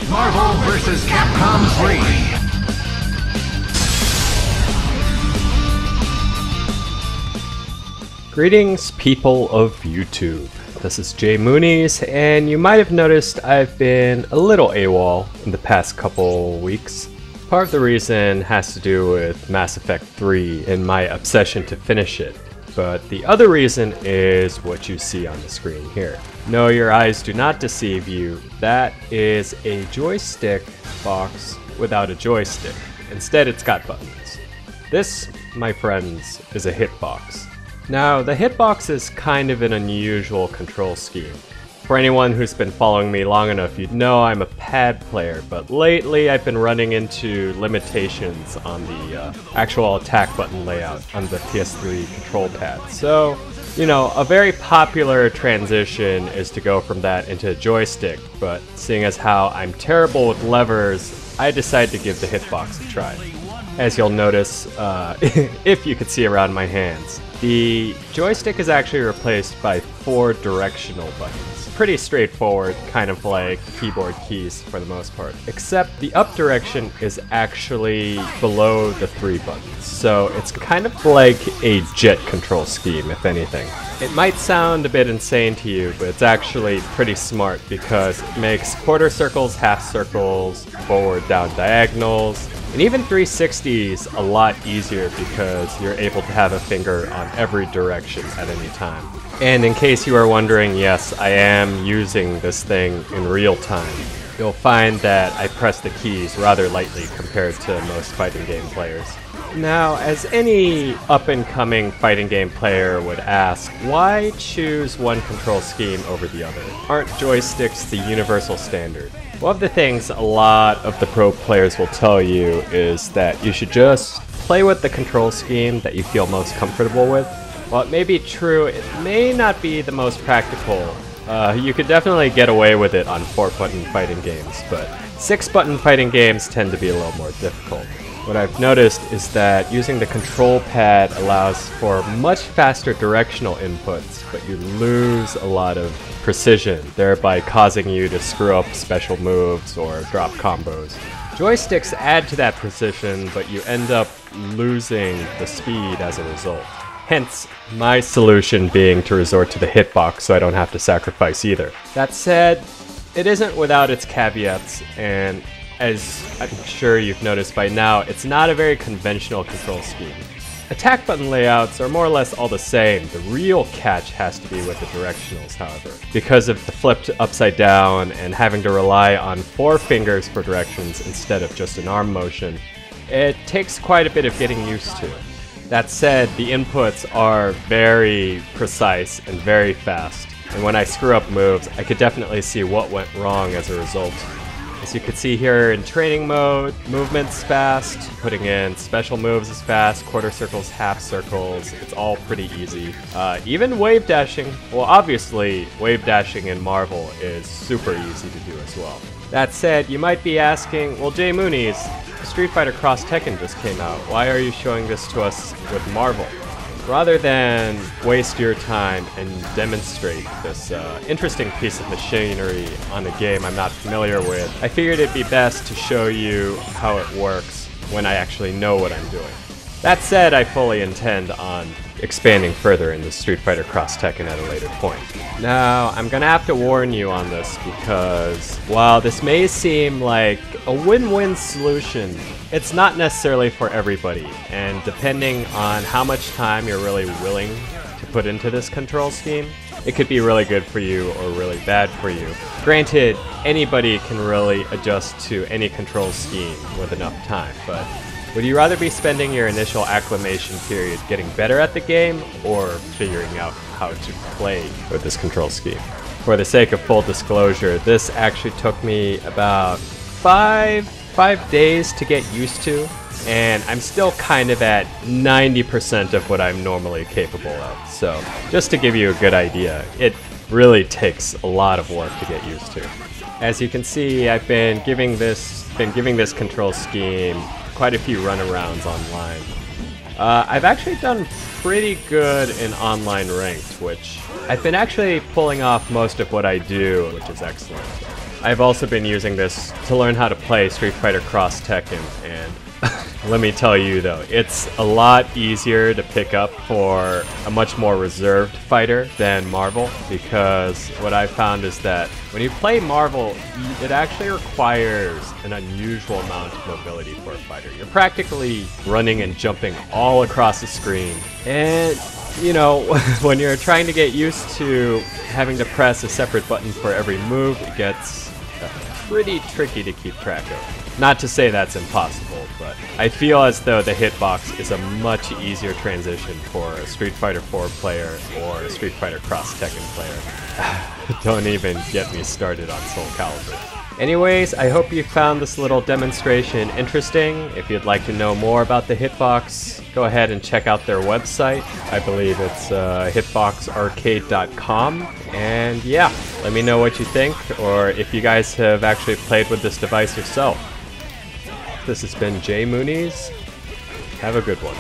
Marvel vs. Capcom 3. Greetings, people of YouTube. This is jmoonies, and you might have noticed I've been a little AWOL in the past couple weeks. Part of the reason has to do with Mass Effect 3 and my obsession to finish it, but the other reason is what you see on the screen here. No, your eyes do not deceive you. That is a joystick box without a joystick. Instead, it's got buttons. This, my friends, is a hitbox. Now, the hitbox is kind of an unusual control scheme. For anyone who's been following me long enough, you'd know I'm a pad player, but lately I've been running into limitations on the actual attack button layout on the PS3 control pad. So, you know, a very popular transition is to go from that into a joystick, but seeing as how I'm terrible with levers, I decided to give the hitbox a try. As you'll notice, if you could see around my hands, the joystick is actually replaced by 4 directional buttons. Pretty straightforward, kind of like keyboard keys for the most part. Except the up direction is actually below the 3 buttons. So it's kind of like a jet control scheme, if anything. It might sound a bit insane to you, but it's actually pretty smart because it makes quarter circles, half circles, forward, down diagonals, and even 360s a lot easier because you're able to have a finger on every direction at any time. And in case you are wondering, yes, I am using this thing in real time. You'll find that I press the keys rather lightly compared to most fighting game players. Now, as any up-and-coming fighting game player would ask, why choose one control scheme over the other? Aren't joysticks the universal standard? One of the things a lot of the pro players will tell you is that you should just play with the control scheme that you feel most comfortable with. While it may be true, it may not be the most practical. You could definitely get away with it on 4-button fighting games, but 6-button fighting games tend to be a little more difficult. What I've noticed is that using the control pad allows for much faster directional inputs, but you lose a lot of precision, thereby causing you to screw up special moves or drop combos. Joysticks add to that precision, but you end up losing the speed as a result. Hence, my solution being to resort to the hitbox so I don't have to sacrifice either. That said, it isn't without its caveats, and as I'm sure you've noticed by now, it's not a very conventional control scheme. Attack button layouts are more or less all the same. The real catch has to be with the directionals, however. Because of the flipped upside down and having to rely on 4 fingers for directions instead of just an arm motion, it takes quite a bit of getting used to. That said, the inputs are very precise and very fast, and when I screw up moves, I could definitely see what went wrong as a result. As you can see here in training mode, movement's fast, putting in special moves is fast, quarter circles, half circles, it's all pretty easy. Even wave dashing, well obviously wave dashing in Marvel is super easy to do as well. That said, you might be asking, well jmoonies, Street Fighter Cross Tekken just came out, why are you showing this to us with Marvel? Rather than waste your time and demonstrate this interesting piece of machinery on a game I'm not familiar with, I figured it'd be best to show you how it works when I actually know what I'm doing. That said, I fully intend on expanding further into Street Fighter Cross Tekken at a later point. Now, I'm gonna have to warn you on this because while this may seem like a win-win solution, it's not necessarily for everybody, and depending on how much time you're really willing to put into this control scheme, it could be really good for you or really bad for you. Granted, anybody can really adjust to any control scheme with enough time, but would you rather be spending your initial acclimation period getting better at the game or figuring out how to play with this control scheme? For the sake of full disclosure, this actually took me about 5 days to get used to, and I'm still kind of at 90% of what I'm normally capable of. So just to give you a good idea, it really takes a lot of work to get used to. As you can see, I've been giving this control scheme quite a few runarounds online. I've actually done pretty good in online ranked, which I've been actually pulling off most of what I do, which is excellent. I've also been using this to learn how to play Street Fighter Cross Tekken, and let me tell you though, it's a lot easier to pick up for a much more reserved fighter than Marvel, because what I've found is that when you play Marvel, it actually requires an unusual amount of mobility for a fighter. You're practically running and jumping all across the screen, and you know, when you're trying to get used to having to press a separate button for every move, it gets pretty tricky to keep track of. Not to say that's impossible, but I feel as though the hitbox is a much easier transition for a Street Fighter 4 player or a Street Fighter Cross Tekken player. Don't even get me started on Soul Calibur. Anyways, I hope you found this little demonstration interesting. If you'd like to know more about the hitbox, go ahead and check out their website. I believe it's hitboxarcade.com. And yeah, let me know what you think, or if you guys have actually played with this device yourself. This has been jmoonies. Have a good one.